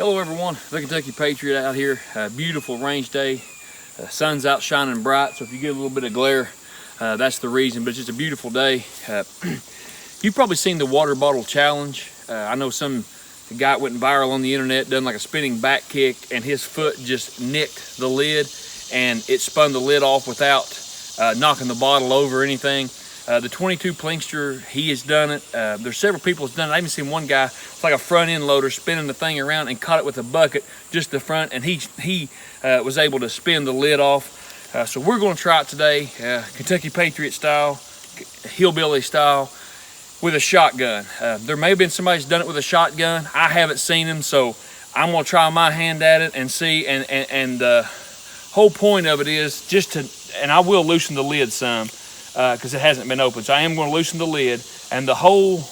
Hello everyone, the Kentucky Patriot out here. Beautiful range day. Sun's out shining bright, so if you get a little bit of glare, that's the reason, but it's just a beautiful day. You've probably seen the water bottle challenge. I know the guy went viral on the internet, done like a spinning back kick, and his foot just nicked the lid, and it spun the lid off without knocking the bottle over or anything. The 22 Plinkster, he has done it. There's several people that's done it. I even seen one guy with like a front end loader spinning the thing around and caught it with a bucket, just the front, and he was able to spin the lid off. So we're going to try it today, Kentucky Patriot style, hillbilly style, with a shotgun. There may have been somebody that's done it with a shotgun. I haven't seen him, so I'm going to try my hand at it and see. And the whole point of it is just to, and I will loosen the lid some, because it hasn't been open. So I am going to loosen the lid, and the whole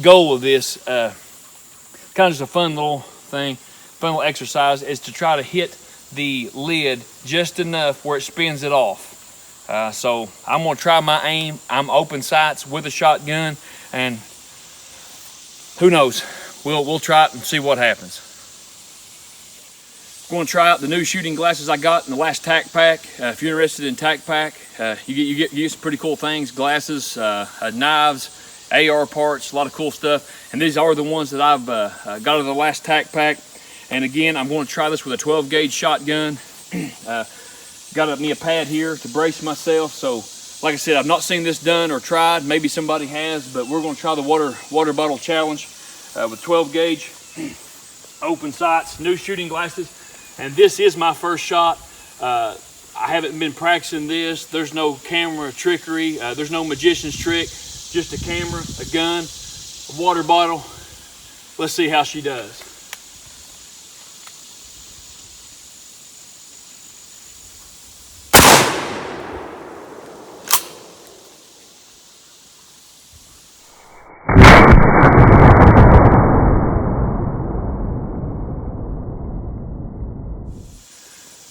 goal of this, kind of just a fun little thing, fun little exercise, is to try to hit the lid just enough where it spins it off. So I'm going to try my aim. I'm open sights with a shotgun, and who knows? We'll try it and see what happens. I'm going to try out the new shooting glasses I got in the last tack pack. If you're interested in tack pack, you get some pretty cool things: glasses, knives, AR parts, a lot of cool stuff. And these are the ones that I've got in the last tack pack. And again, I'm going to try this with a 12 gauge shotgun. Got me a pad here to brace myself. So, like I said, I've not seen this done or tried. Maybe somebody has, but we're going to try the water bottle challenge with 12 gauge, open sights, new shooting glasses. And this is my first shot. I haven't been practicing this. There's no camera trickery. There's no magician's trick. Just a camera, a gun, a water bottle. Let's see how she does.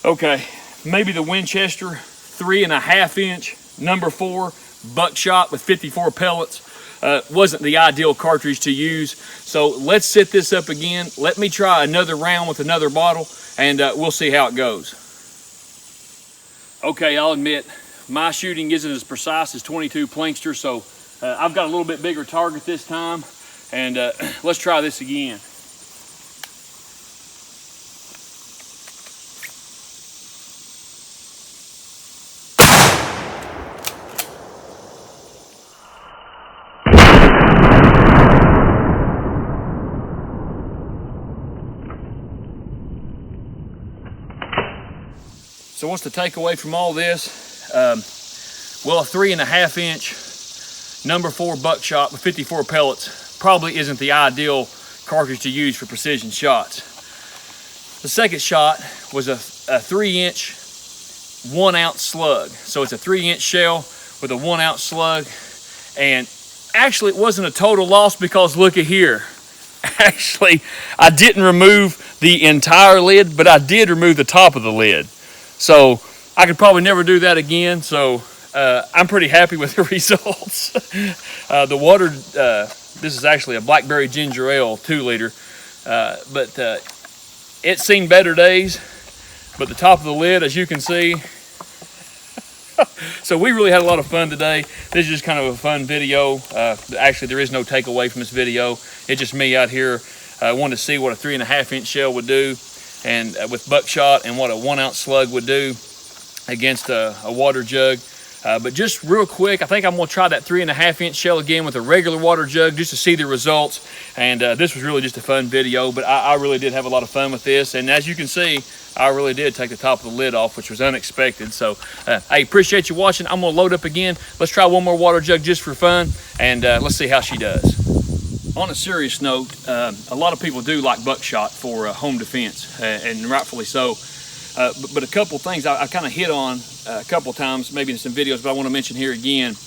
Okay, maybe the Winchester 3.5 inch number 4 buckshot with 54 pellets wasn't the ideal cartridge to use. So let's set this up again. Let me try another round with another bottle, and we'll see how it goes. Okay, I'll admit my shooting isn't as precise as 22 Plinkster, so I've got a little bit bigger target this time, and let's try this again. So what's the takeaway from all this? Well, a 3.5 inch number 4 buckshot with 54 pellets probably isn't the ideal cartridge to use for precision shots. The second shot was a 3 inch 1 ounce slug. So it's a 3 inch shell with a 1 ounce slug. And actually it wasn't a total loss, because look at here. Actually, I didn't remove the entire lid, but I did remove the top of the lid. So I could probably never do that again. So I'm pretty happy with the results. The water, this is actually a blackberry ginger ale 2 liter, but it's seen better days. But the top of the lid, as you can see. So we really had a lot of fun today. This is just kind of a fun video. Actually, there is no takeaway from this video. It's just me out here. I wanted to see what a 3.5 inch shell would do, and with buckshot, and what a 1 ounce slug would do against a water jug. But just real quick, I think I'm going to try that 3.5 inch shell again with a regular water jug, just to see the results. And this was really just a fun video, but I really did have a lot of fun with this. And as you can see, I really did take the top of the lid off, which was unexpected. So I appreciate you watching. I'm going to load up again. Let's try one more water jug just for fun, and let's see how she does. On a serious note, a lot of people do like buckshot for home defense, and rightfully so. But a couple things I kind of hit on a couple times, maybe in some videos, but I want to mention here again.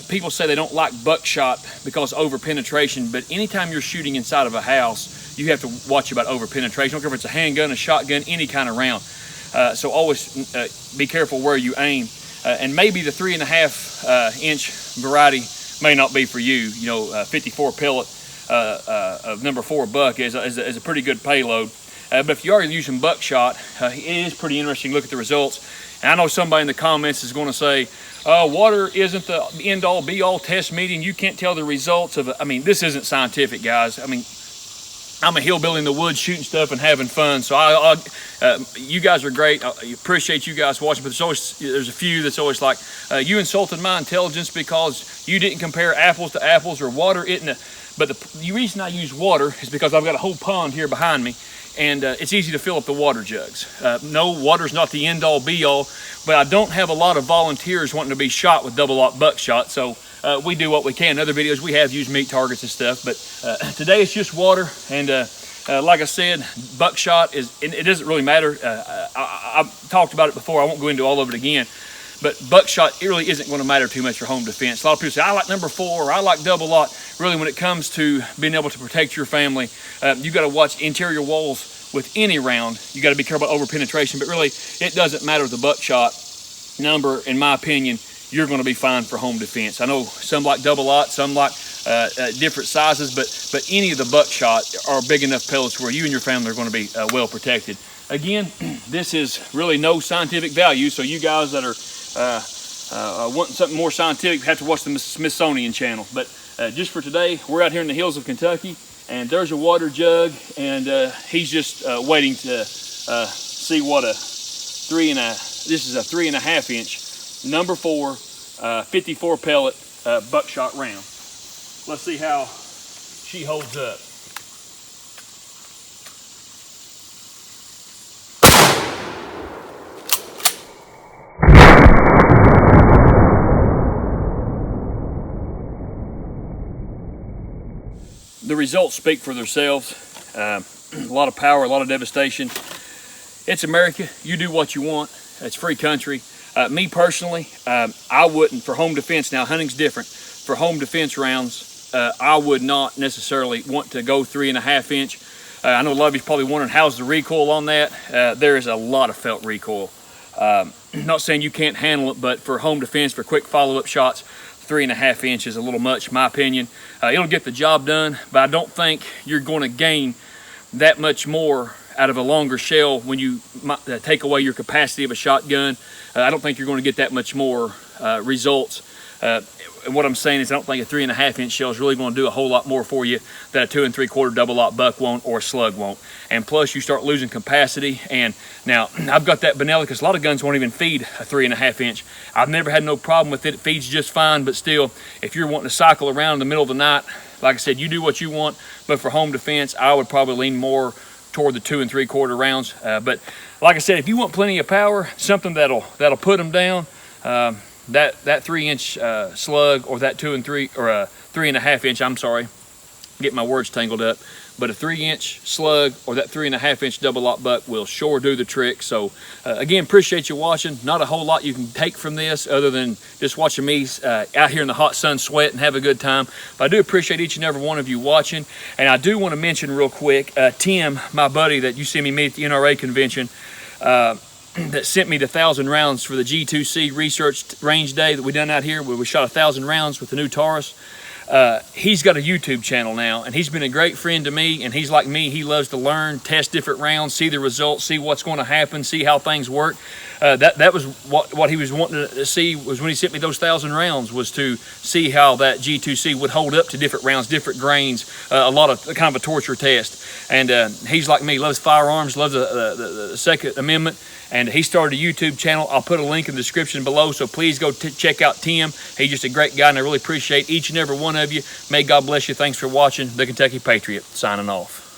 People say they don't like buckshot because over penetration, but anytime you're shooting inside of a house, you have to watch about over penetration. I don't care if it's a handgun, a shotgun, any kind of round. So always be careful where you aim. And maybe the 3.5 inch variety may not be for you. 54 pellet. of number 4 buck is a pretty good payload. But if you are using buckshot, it is pretty interesting to look at the results. And I know somebody in the comments is going to say, water isn't the end-all be-all test meeting. You can't tell the results of it. I mean, this isn't scientific, guys. I mean, I'm a hillbilly in the woods shooting stuff and having fun. So you guys are great. I appreciate you guys watching. But there's a few that's always like, you insulted my intelligence because you didn't compare apples to apples, or water isn't. But the reason I use water is because I've got a whole pond here behind me. And it's easy to fill up the water jugs. No, water's not the end-all be-all, but I don't have a lot of volunteers wanting to be shot with double-aught buckshot, so we do what we can. In other videos, we have used meat targets and stuff, but today it's just water, and like I said, buckshot it doesn't really matter. I've talked about it before. I won't go into all of it again, but buckshot, it really isn't going to matter too much for home defense. A lot of people say, I like number 4, or I like double-aught. Really, when it comes to being able to protect your family, you got to watch interior walls with any round. You got to be careful about over-penetration, but really, it doesn't matter the buckshot number. In my opinion, you're going to be fine for home defense. I know some like double-aught, some like different sizes, but any of the buckshot are big enough pellets where you and your family are going to be well protected. Again, this is really no scientific value, so you guys that are wanting something more scientific have to watch the Smithsonian channel. But just for today, we're out here in the hills of Kentucky, and there's a water jug, and he's just waiting to see what this is a 3.5 inch number 4 54 pellet buckshot round. Let's see how she holds up. The results speak for themselves. A lot of power, a lot of devastation. It's America. You do what you want. It's free country. Me personally, I wouldn't, for home defense, now hunting's different. For home defense rounds, I would not necessarily want to go 3.5 inch. I know a lot of you's probably wondering, how's the recoil on that? There is a lot of felt recoil. Not saying you can't handle it, but for home defense, for quick follow-up shots, 3.5 inch is a little much, in my opinion. It'll get the job done, but I don't think you're going to gain that much more out of a longer shell when you take away your capacity of a shotgun. I don't think you're going to get that much more results. And what I'm saying is I don't think a 3.5 inch shell is really going to do a whole lot more for you that a 2 3/4 double-aught buck won't, or a slug won't. And plus you start losing capacity. And now I've got that Benelli because a lot of guns won't even feed a 3.5 inch. I've never had no problem with it. It feeds just fine, but still, if you're wanting to cycle around in the middle of the night, like I said, you do what you want. But for home defense, I would probably lean more toward the 2 3/4 rounds. But like I said, if you want plenty of power, something that'll put them down, that 3 inch slug, or that 2 3 or a 3.5 inch, I'm sorry, get my words tangled up, but a 3 inch slug or that 3.5 inch double-aught buck will sure do the trick. So again, appreciate you watching. Not a whole lot you can take from this other than just watching me out here in the hot sun sweat and have a good time. But I do appreciate each and every one of you watching. And I do want to mention real quick, Tim, my buddy that you see me meet at the NRA convention, that sent me the 1,000 rounds for the G2C research range day that we done out here, where we shot 1,000 rounds with the new Taurus. He's got a YouTube channel now, and he's been a great friend to me, and he's like me. He loves to learn, test different rounds, see the results, see what's going to happen, see how things work. That was what he was wanting to see, was when he sent me those 1,000 rounds, was to see how that G2C would hold up to different rounds, different grains, a lot of kind of a torture test. And he's like me, loves firearms, loves the Second Amendment. And he started a YouTube channel. I'll put a link in the description below, so please go check out Tim. He's just a great guy, and I really appreciate each and every one of you. May God bless you. Thanks for watching. The Kentucky Patriot, signing off.